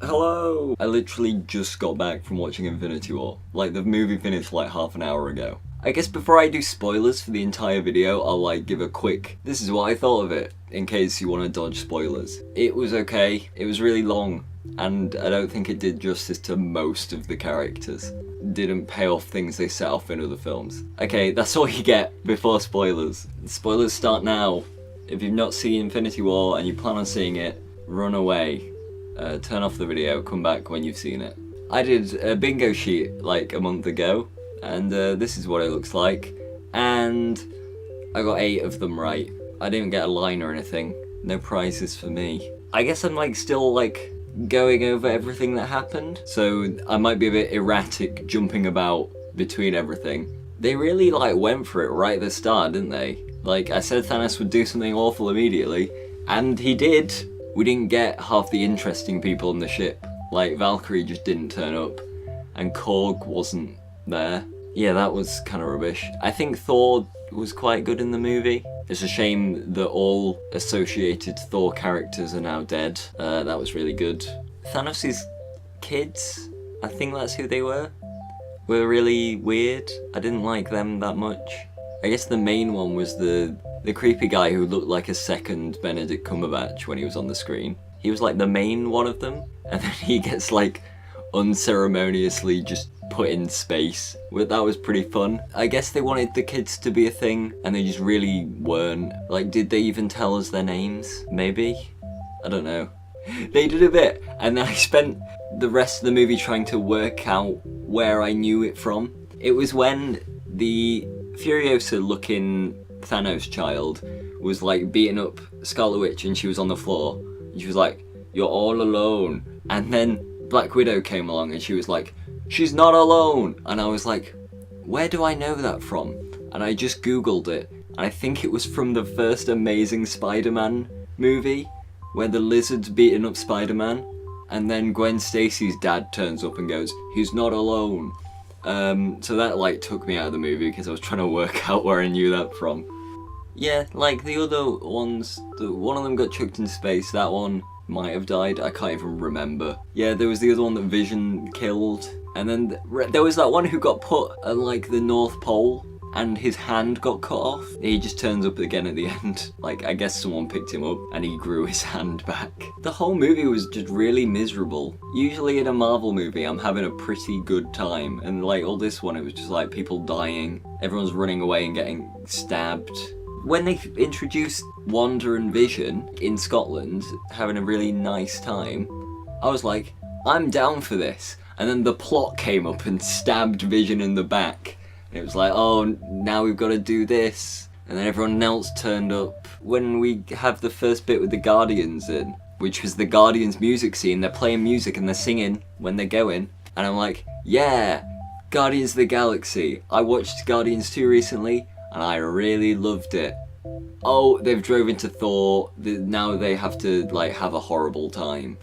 Hello! I literally just got back from watching Infinity War. Like, the movie finished like half an hour ago. I guess before I do spoilers for the entire video, I'll like give a quick, this is what I thought of it, in case you want to dodge spoilers. It was okay, it was really long, and I don't think it did justice to most of the characters. Didn't pay off things they set off in other films. Okay, that's all you get before spoilers. Spoilers start now. If you've not seen Infinity War and you plan on seeing it, run away. Turn off the video, come back when you've seen it. I did a bingo sheet like a month ago, and this is what it looks like. And I got 8 of them right. I didn't get a line or anything. No prizes for me. I guess I'm like still like going over everything that happened, so I might be a bit erratic jumping about between everything. They really like went for it right at the start, didn't they? Like, I said Thanos would do something awful immediately, and he did. We didn't get half the interesting people on the ship. Like, Valkyrie just didn't turn up, and Korg wasn't there. Yeah, that was kind of rubbish. I think Thor was quite good in the movie. It's a shame that all associated Thor characters are now dead. That was really good. Thanos' kids, I think that's who they were really weird. I didn't like them that much. I guess the main one was the creepy guy who looked like a second Benedict Cumberbatch when he was on the screen. He was like the main one of them, and then he gets like unceremoniously just put in space. That was pretty fun. I guess they wanted the kids to be a thing, and they just really weren't. Like, did they even tell us their names? Maybe? I don't know. They did a bit, and then I spent the rest of the movie trying to work out where I knew it from. It was when the Furiosa looking Thanos child was like beating up Scarlet Witch and she was on the floor and she was like, "You're all alone." And then Black Widow came along and she was like, "She's not alone." And I was like, where do I know that from? And I just googled it, and I think it was from the first Amazing Spider-Man movie where the Lizard's beating up Spider-Man, and then Gwen Stacy's dad turns up and goes, "He's not alone." So that like took me out of the movie because I was trying to work out where I knew that from. Yeah, like the other ones, one of them got chucked into space, that one might have died, I can't even remember. Yeah, there was the other one that Vision killed, and then there was that one who got put at like the North Pole and his hand got cut off. He just turns up again at the end. Like, I guess someone picked him up and he grew his hand back. The whole movie was just really miserable. Usually in a Marvel movie I'm having a pretty good time, and like all this one it was just like people dying, everyone's running away and getting stabbed. When they introduced Wanda and Vision in Scotland having a really nice time, I was like, I'm down for this. And then the plot came up and stabbed Vision in the back. And it was like, oh, now we've got to do this. And then everyone else turned up. When we have the first bit with the Guardians in, which was the Guardians music scene, they're playing music and they're singing when they're going. And I'm like, yeah, Guardians of the Galaxy. I watched Guardians 2 recently and I really loved it. Oh, they've drove into Thor. Now they have to like have a horrible time.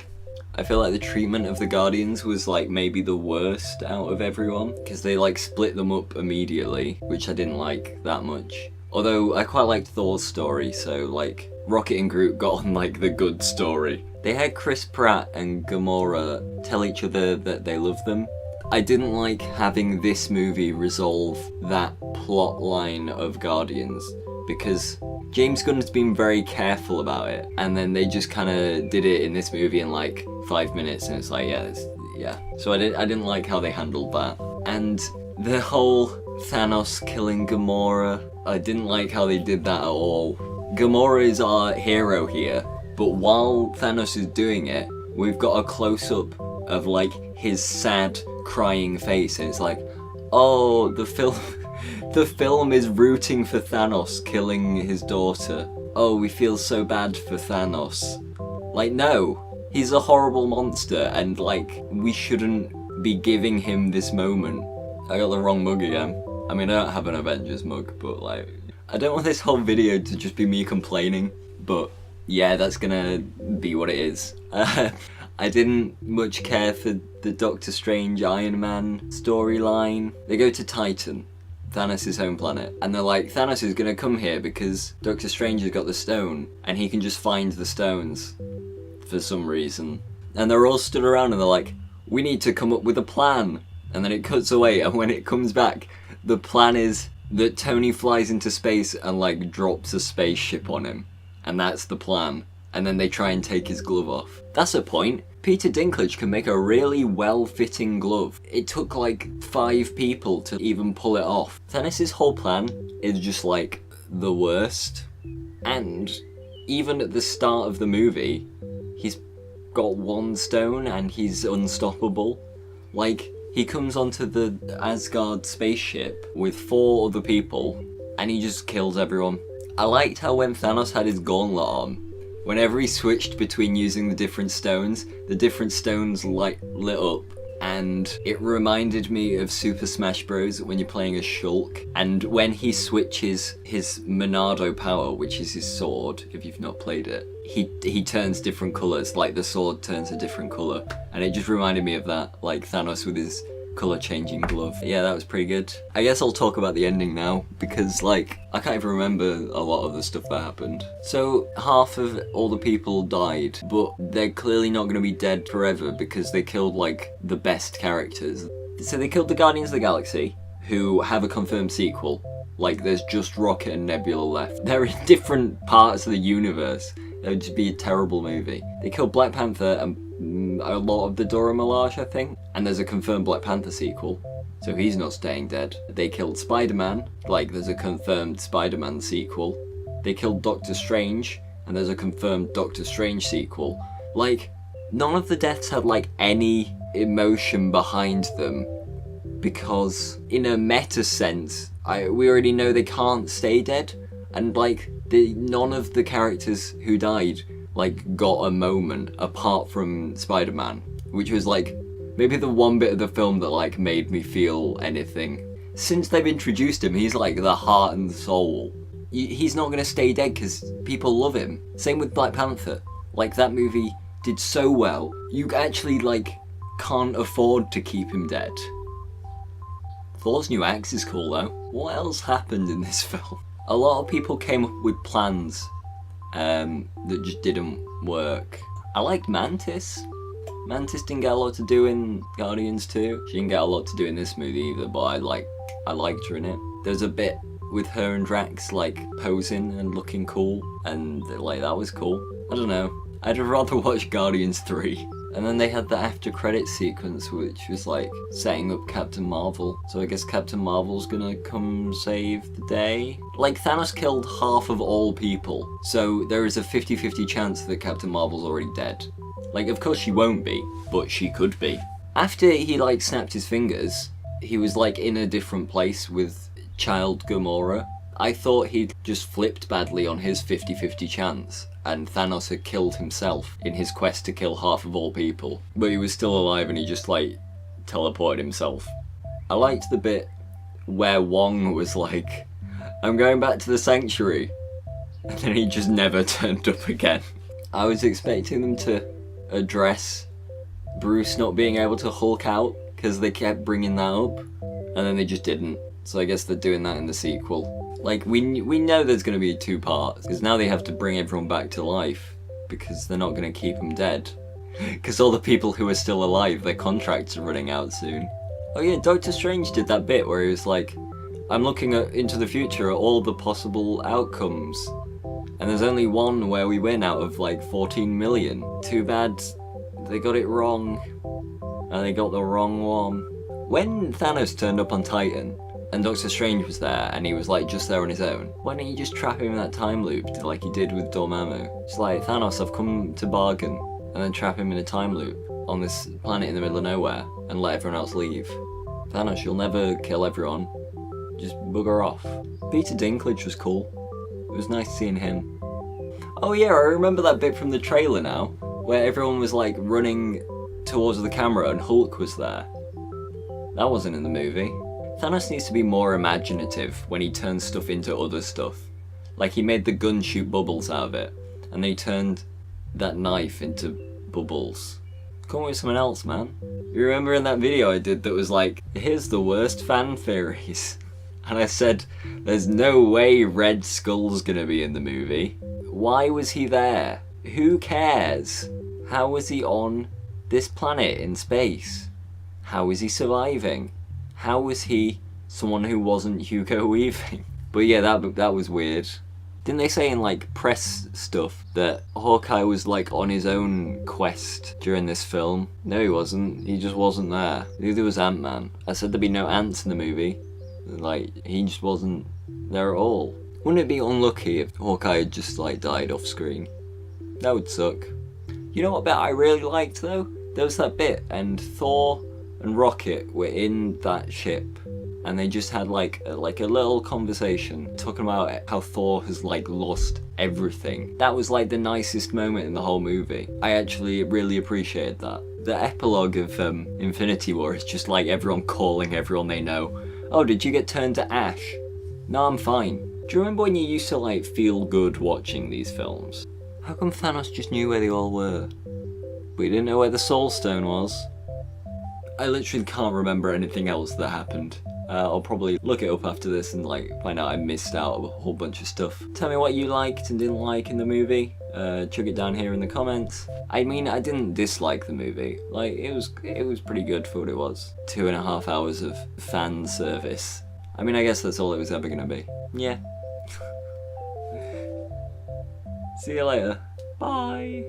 I feel like the treatment of the Guardians was like maybe the worst out of everyone, because they like split them up immediately, which I didn't like that much. Although I quite liked Thor's story, so like Rocket and Groot got on like the good story. They had Chris Pratt and Gamora tell each other that they love them. I didn't like having this movie resolve that plot line of Guardians, because James Gunn's been very careful about it, and then they just kind of did it in this movie in like 5 minutes, and it's like, yeah. So I didn't like how they handled that. And the whole Thanos killing Gamora, I didn't like how they did that at all. Gamora is our hero here, but while Thanos is doing it, we've got a close-up of like his sad, crying face, and it's like, oh, the film is rooting for Thanos killing his daughter. Oh, we feel so bad for Thanos. Like, no. He's a horrible monster, and like, we shouldn't be giving him this moment. I got the wrong mug again. I mean, I don't have an Avengers mug, but like, I don't want this whole video to just be me complaining, but yeah, that's gonna be what it is. I didn't much care for the Doctor Strange Iron Man storyline. They go to Titan, Thanos' home planet, and they're like, Thanos is gonna come here because Doctor Strange has got the stone, and he can just find the stones for some reason. And they're all stood around and they're like, we need to come up with a plan. And then it cuts away, and when it comes back, the plan is that Tony flies into space and like drops a spaceship on him. And that's the plan. And then they try and take his glove off. That's a point. Peter Dinklage can make a really well-fitting glove. It took like 5 people to even pull it off. Thanos' whole plan is just like the worst. And even at the start of the movie, he's got 1 stone and he's unstoppable. Like, he comes onto the Asgard spaceship with 4 other people and he just kills everyone. I liked how when Thanos had his gauntlet on, whenever he switched between using the different stones lit up. And it reminded me of Super Smash Bros. When you're playing as Shulk. And when he switches his Monado power, which is his sword, if you've not played it, he turns different colours, like the sword turns a different colour. And it just reminded me of that, like Thanos with his colour changing glove. Yeah, that was pretty good. I guess I'll talk about the ending now, because like, I can't even remember a lot of the stuff that happened. So, half of all the people died, but they're clearly not going to be dead forever because they killed like the best characters. So they killed the Guardians of the Galaxy, who have a confirmed sequel. Like, there's just Rocket and Nebula left. They're in different parts of the universe. It would just be a terrible movie. They killed Black Panther and a lot of the Dora Milaje, I think. And there's a confirmed Black Panther sequel, so he's not staying dead. They killed Spider-Man, like there's a confirmed Spider-Man sequel. They killed Doctor Strange, and there's a confirmed Doctor Strange sequel. Like, none of the deaths had like any emotion behind them, because in a meta sense, we already know they can't stay dead, and like, none of the characters who died like got a moment apart from Spider-Man, which was like maybe the one bit of the film that like made me feel anything. Since they've introduced him, he's like the heart and soul. He's not gonna stay dead because people love him. Same with Black Panther. Like, that movie did so well, you actually like can't afford to keep him dead. Thor's new axe is cool though. What else happened in this film? A lot of people came up with plans that just didn't work. I liked Mantis. Mantis didn't get a lot to do in Guardians 2. She didn't get a lot to do in this movie either, but I liked her in it. There's a bit with her and Drax like posing and looking cool, and like that was cool. I don't know. I'd rather watch Guardians 3. And then they had the after credits sequence, which was like setting up Captain Marvel. So I guess Captain Marvel's gonna come save the day. Like, Thanos killed half of all people, so there is a 50-50 chance that Captain Marvel's already dead. Like, of course she won't be, but she could be. After he like snapped his fingers, he was like in a different place with Child Gamora. I thought he'd just flipped badly on his 50-50 chance, and Thanos had killed himself in his quest to kill half of all people. But he was still alive and he just like teleported himself. I liked the bit where Wong was like, I'm going back to the sanctuary, and then he just never turned up again. I was expecting them to address Bruce not being able to Hulk out, because they kept bringing that up, and then they just didn't. So I guess they're doing that in the sequel. Like, we know there's going to be 2 parts, because now they have to bring everyone back to life, because they're not going to keep them dead. Because all the people who are still alive, their contracts are running out soon. Oh yeah, Doctor Strange did that bit where he was like, I'm looking into the future at all the possible outcomes, and there's only one where we win out of like 14 million. Too bad they got it wrong, and they got the wrong one. When Thanos turned up on Titan, and Doctor Strange was there, and he was like just there on his own, why didn't you just trap him in that time loop like he did with Dormammu? It's like, Thanos, I've come to bargain, and then trap him in a time loop on this planet in the middle of nowhere, and let everyone else leave. Thanos, you'll never kill everyone. Just bugger off. Peter Dinklage was cool. It was nice seeing him. Oh yeah, I remember that bit from the trailer now, where everyone was like running towards the camera and Hulk was there. That wasn't in the movie. Thanos needs to be more imaginative when he turns stuff into other stuff. Like, he made the gun shoot bubbles out of it, and then he turned that knife into bubbles. Come with someone else, man. You remember in that video I did that was like, here's the worst fan theories? And I said, there's no way Red Skull's gonna be in the movie. Why was he there? Who cares? How was he on This planet in space. How is he surviving? How was he someone who wasn't Hugo Weaving? But yeah, that was weird. Didn't they say in like press stuff that Hawkeye was like on his own quest during this film? No, he wasn't. He just wasn't there. Neither was Ant-Man. I said there'd be no ants in the movie. Like, he just wasn't there at all. Wouldn't it be unlucky if Hawkeye had just like died off screen? That would suck. You know what bit I really liked though? There was that bit and Thor and Rocket were in that ship and they just had like a little conversation talking about how Thor has like lost everything. That was like the nicest moment in the whole movie. I actually really appreciated that. The epilogue of Infinity War is just like everyone calling everyone they know. Oh, did you get turned to ash? No, I'm fine. Do you remember when you used to like feel good watching these films? How come Thanos just knew where they all were? But he didn't know where the Soul Stone was. I literally can't remember anything else that happened. I'll probably look it up after this and like find out I missed out a whole bunch of stuff. Tell me what you liked and didn't like in the movie. Chuck it down here in the comments. I mean, I didn't dislike the movie. Like, it was pretty good for what it was. 2.5 hours of fan service. I mean, I guess that's all it was ever gonna be. Yeah. See you later. Bye.